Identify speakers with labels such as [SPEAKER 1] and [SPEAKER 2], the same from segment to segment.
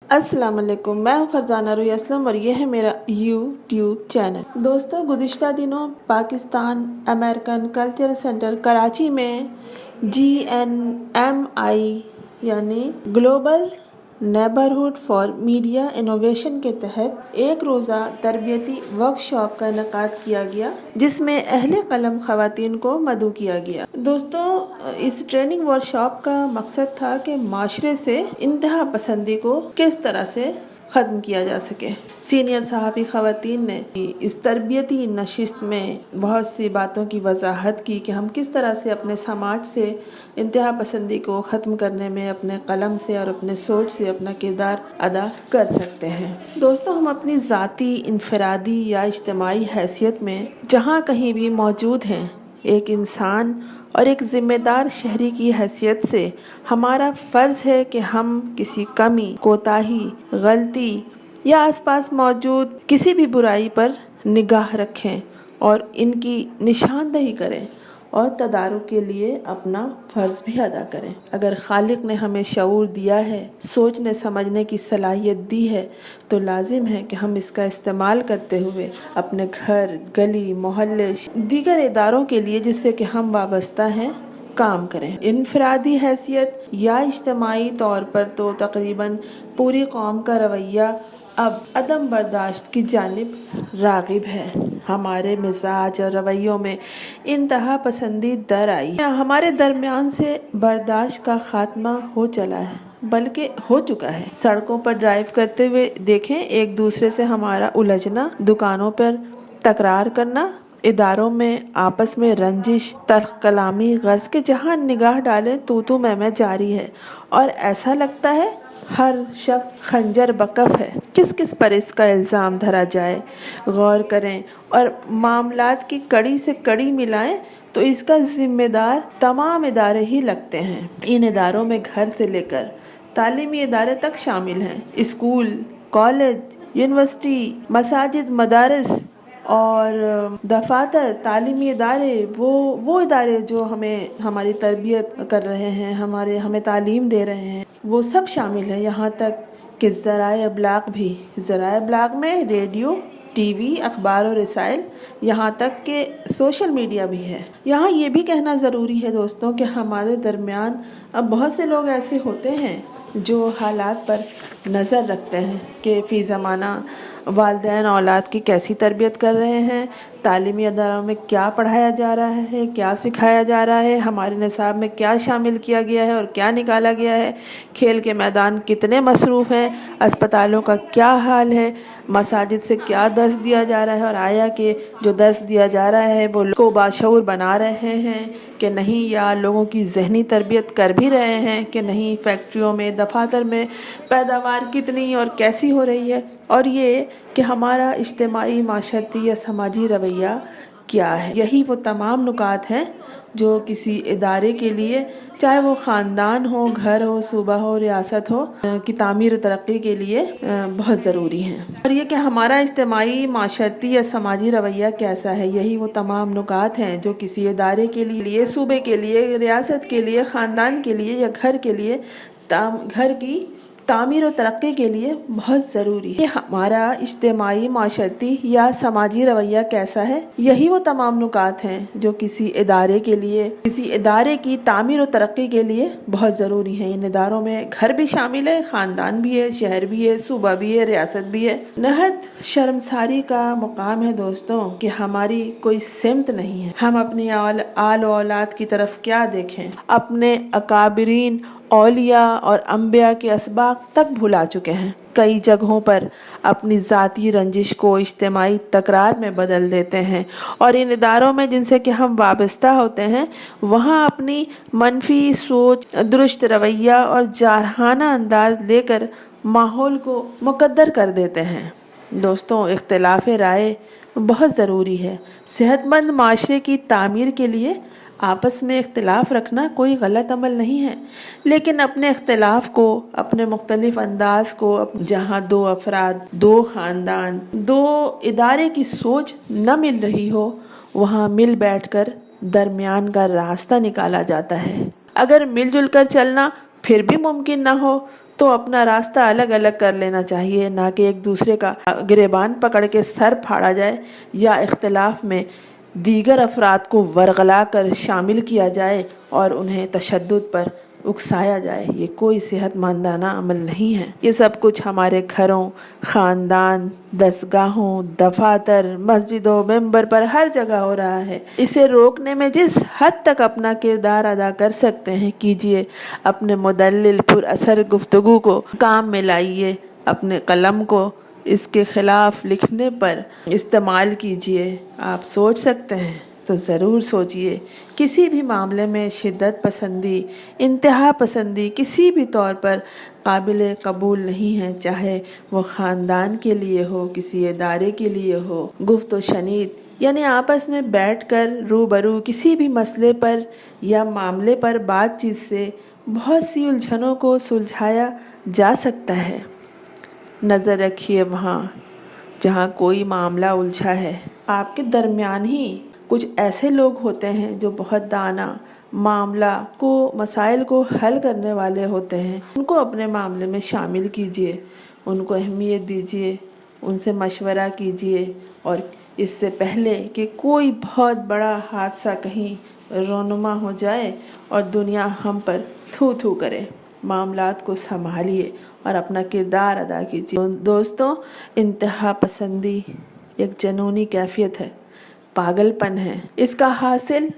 [SPEAKER 1] अस्सलाम वालेकुम, मैं हूँ फरजाना रूही असलम और ये है मेरा यूट्यूब चैनल। दोस्तों, गुज़िश्ता दिनों Pakistan American culture centre Karachi में GNMI यानी global neighbourhood for media innovation के तहत एक रोज़ा तरबियती वर्कशॉप का इनेकाद किया गया, जिसमें अहले कलम ख़वातीन को मदऊ किया गया। दोस्तों, इस ट्रेनिंग वर्कशॉप का मकसद था कि माशरे से इंतहा पसंदी को किस तरह से ख़त्म किया जा सके। सीनियर सहाफ़ी ख़वातीन ने इस तरबियती नशिस्त में बहुत सी बातों की वजाहत की कि हम किस तरह से अपने समाज से इंतहा पसंदी को ख़त्म करने में अपने कलम से और अपने सोच से अपना किरदार अदा कर सकते हैं। दोस्तों, हम अपनी ज़ाती, इनफरादी या इज्तिमाई हैसियत में जहाँ कहीं भी मौजूद हैं, एक इंसान और एक ज़िम्मेदार शहरी की हैसियत से हमारा फ़र्ज़ है कि हम किसी कमी, कोताही, गलती या आसपास मौजूद किसी भी बुराई पर निगाह रखें और इनकी निशानदही करें और तदारुक के लिए अपना फ़र्ज़ भी अदा करें। अगर खालिक ने हमें शऊर दिया है, सोचने समझने की सलाहियत दी है, तो लाजिम है कि हम इसका इस्तेमाल करते हुए अपने घर, गली, मोहल्ले, दीगर इदारों के लिए जिससे कि हम वाबस्ता हैं काम करें। इनफरादी हैसियत या इज्तिमाई तौर पर तो तकरीबन पूरी कौम का रवैया अब अदम बर्दाश्त की जानिब राग़िब है। हमारे मिजाज और रवैयों में इंतहा पसंदी दर आई है। हमारे दरमियान से बर्दाश्त का खात्मा हो चला है, बल्कि हो चुका है। सड़कों पर ड्राइव करते हुए देखें, एक दूसरे से हमारा उलझना, दुकानों पर तकरार करना, इदारों में आपस में रंजिश, तल्ख कलामी, गर्ज के जहाँ निगाह डालें तू मैं जारी है और ऐसा लगता है हर शख्स खंजर बकफ है। किस किस पर इसका इल्ज़ाम धरा जाए, गौर करें और मामलात की कड़ी से कड़ी मिलाएं तो इसका ज़िम्मेदार तमाम इदारे ही लगते हैं। इन इदारों में घर से लेकर तालीमी इदारे तक शामिल हैं। स्कूल, कॉलेज, यूनिवर्सिटी, मसाजिद, मदारस और दफातर, तालीमी इदारे, वो इदारे जो हमारी तरबियत कर रहे हैं, हमें तालीम दे रहे हैं, वो सब शामिल है। यहाँ तक कि ज़राए अबलाग भी, ज़राए अबलाग में रेडियो, टीवी, अखबार और रसाइल, यहाँ तक कि सोशल मीडिया भी है। यहाँ ये भी कहना ज़रूरी है दोस्तों कि हमारे दरमियान अब बहुत से लोग ऐसे होते हैं जो हालात पर नज़र रखते हैं कि फ़ी ज़माना वालिदैन औलाद की कैसी तरबियत कर रहे हैं, तालीमी अदारों में क्या पढ़ाया जा रहा है, क्या सिखाया जा रहा है, हमारे निसाब में क्या शामिल किया गया है और क्या निकाला गया है, खेल के मैदान कितने मसरूफ़ हैं, अस्पतालों का क्या हाल है, मसाजिद से क्या दर्स दिया जा रहा है और आया कि जो दर्स दिया जा रहा है वो लोगों को बाशऊर बना रहे हैं कि नहीं, या लोगों की ज़हनी तरबियत कर भी रहे हैं कि नहीं, फैक्ट्रियों में, दफातर में पैदावार कितनी और कैसी हो रही है, और ये कि हमारा इज्तिमाई, माशरती या समाजी रवैया क्या है। यही वो तमाम नुकात हैं जो किसी इदारे के लिए, चाहे वो ख़ानदान हो, घर हो, सूबा हो, रियासत हो, की तामीर और तरक्की के लिए बहुत ज़रूरी हैं। और ये कि हमारा इज्तिमाई, माशरती या समाजी रवैया कैसा है, यही वो तमाम नुकात हैं जो किसी इदारे के लिए, सूबे के लिए, रियासत के लिए, ख़ानदान के लिए या घर के लिए, घर की तामीर और तरक्की के लिए बहुत ज़रूरी है। हमारा इज्तिमाई, माशरती या समाजी रवैया कैसा है, यही वो तमाम नुकात हैं जो किसी इदारे के लिए, किसी इदारे की तामीर और तरक्की के लिए बहुत ज़रूरी है। इन इदारों में घर भी शामिल है, ख़ानदान भी है, शहर भी है, सूबा भी है, रियासत भी है। नहायत शर्मसारी का मुकाम है दोस्तों कि हमारी कोई सिमत नहीं है। हम अपनी आल औलाद की तरफ क्या देखें, अपने अकाबिरीन, औलिया और अंबिया के असबाक तक भुला चुके हैं। कई जगहों पर अपनी ज़ाती रंजिश को इज्तिमाई तकरार में बदल देते हैं और इन इदारों में जिनसे कि हम वाबस्ता होते हैं, वहाँ अपनी मनफी सोच, दुरुस्त रवैया और जारहाना अंदाज लेकर माहौल को मुकद्दर कर देते हैं। दोस्तों, इख्तिलाफ़ राय बहुत ज़रूरी है। सेहतमंद माशरे की तामीर के लिए आपस में इख्तिलाफ़ रखना कोई गलत अमल नहीं है, लेकिन अपने इख्तिलाफ़ को, अपने मुख्तलिफ अंदाज को, जहाँ दो अफराद, दो ख़ानदान, दो इदारे की सोच न मिल रही हो, वहाँ मिल बैठकर दरमियान का रास्ता निकाला जाता है। अगर मिलजुल कर चलना फिर भी मुमकिन ना हो तो अपना रास्ता अलग अलग कर लेना चाहिए, ना कि एक दूसरे का गिरेबान पकड़ के सर फाड़ा जाए या इख्तिलाफ में दीगर अफराद को वरगला कर शामिल किया जाए और उन्हें तशद्दुद पर उकसाया जाए। ये कोई सेहतमंदाना अमल नहीं है। ये सब कुछ हमारे घरों, ख़ानदान, दसगाहों, दफातर, मस्जिदों, मेंबर पर हर जगह हो रहा है। इसे रोकने में जिस हद तक अपना किरदार अदा कर सकते हैं कीजिए। अपने मुदल्लिल पुरअसर गुफ्तगू को काम में लाइए, अपने कलम को इसके खिलाफ लिखने पर इस्तेमाल कीजिए। आप सोच सकते हैं तो ज़रूर सोचिए। किसी भी मामले में शिद्दत पसंदी, इंतहा पसंदी किसी भी तौर पर काबिल कबूल नहीं है, चाहे वो ख़ानदान के लिए हो, किसी इदारे के लिए हो। गुफ्त शनीद यानी आपस में बैठकर रूबरू किसी भी मसले पर या मामले पर बातचीत से बहुत सी उलझनों को सुलझाया जा सकता है। नज़र रखिए वहाँ जहाँ कोई मामला उलझा है, आपके दरमियान ही कुछ ऐसे लोग होते हैं जो बहुत दाना, मसाइल को हल करने वाले होते हैं। उनको अपने मामले में शामिल कीजिए, उनको अहमियत दीजिए, उनसे मशवरा कीजिए और इससे पहले कि कोई बहुत बड़ा हादसा कहीं रोनुमा हो जाए और दुनिया हम पर थू थू करे, मामलात को संभालिए और अपना किरदार अदा कीजिए। दोस्तों, इंतहा पसंदी एक जनूनी कैफियत है, पागलपन है। इसका हासिल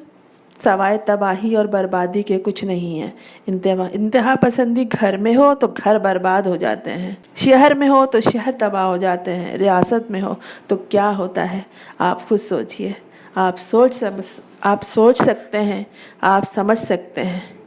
[SPEAKER 1] सवाए तबाही और बर्बादी के कुछ नहीं है। इंतहा पसंदी घर में हो तो घर बर्बाद हो जाते हैं, शहर में हो तो शहर तबाह हो जाते हैं, रियासत में हो तो क्या होता है आप खुद सोचिए। आप सोच सकते हैं, आप समझ सकते हैं।